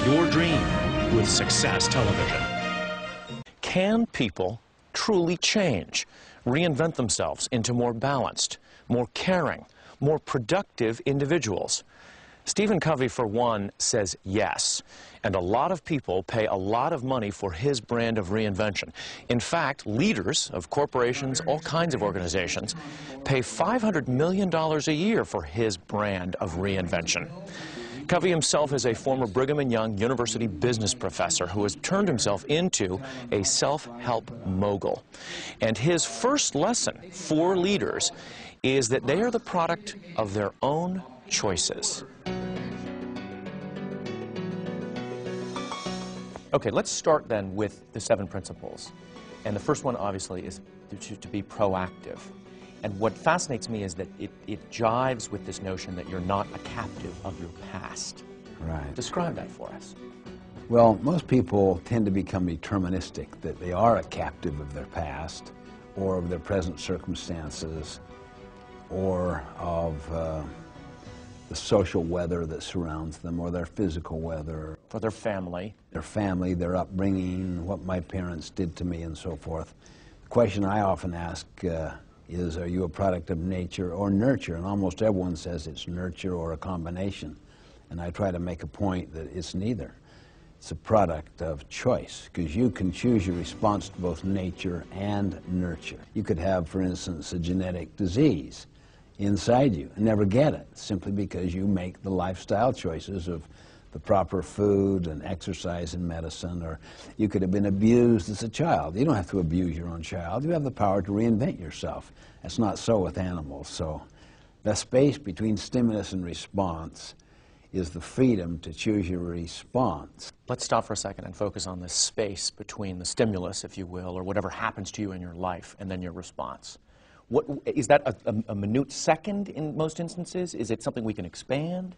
your dream with Success Television. Can people truly change, reinvent themselves into more balanced, more caring, more productive individuals? Stephen Covey, for one, says yes, and a lot of people pay a lot of money for his brand of reinvention. In fact, leaders of corporations, all kinds of organizations, pay $500 million a year for his brand of reinvention. Covey himself is a former Brigham and Young University business professor who has turned himself into a self-help mogul. And his first lesson for leaders is that they are the product of their own choices. Okay, let's start then with the 7 principles. And the first one, obviously, is to be proactive. And what fascinates me is that it jives with this notion that you're not a captive of your past. Right. Describe that for us. Well, most people tend to become deterministic, that they are a captive of their past, or of their present circumstances, or of the social weather that surrounds them, or their physical weather. For their family. Their upbringing, what my parents did to me, and so forth. The question I often ask is, are you a product of nature or nurture? And almost everyone says it's nurture or a combination. And I try to make a point that it's neither. It's a product of choice, because you can choose your response to both nature and nurture. You could have, for instance, a genetic disease inside you and never get it, simply because you make the lifestyle choices of the proper food and exercise and medicine. Or you could have been abused as a child. You don't have to abuse your own child. You have the power to reinvent yourself. That's not so with animals. So the space between stimulus and response is the freedom to choose your response. Let's stop for a second and focus on the space between the stimulus, if you will, or whatever happens to you in your life, and then your response. What, is that a minute second in most instances? Is it something we can expand?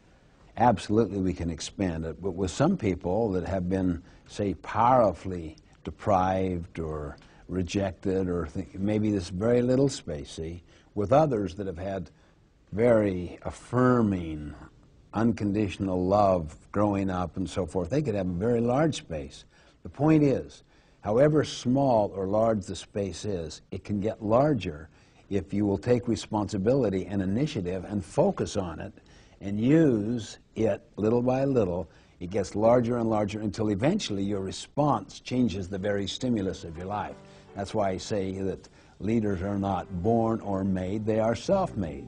Absolutely, we can expand it. But with some people that have been, say, powerfully deprived or rejected, or maybe this very little space, see, with others that have had very affirming, unconditional love growing up and so forth, they could have a very large space. The point is, however small or large the space is, it can get larger if you will take responsibility and initiative and focus on it and use it little by little. It gets larger and larger until eventually your response changes the very stimulus of your life. That's why I say that leaders are not born or made, they are self-made.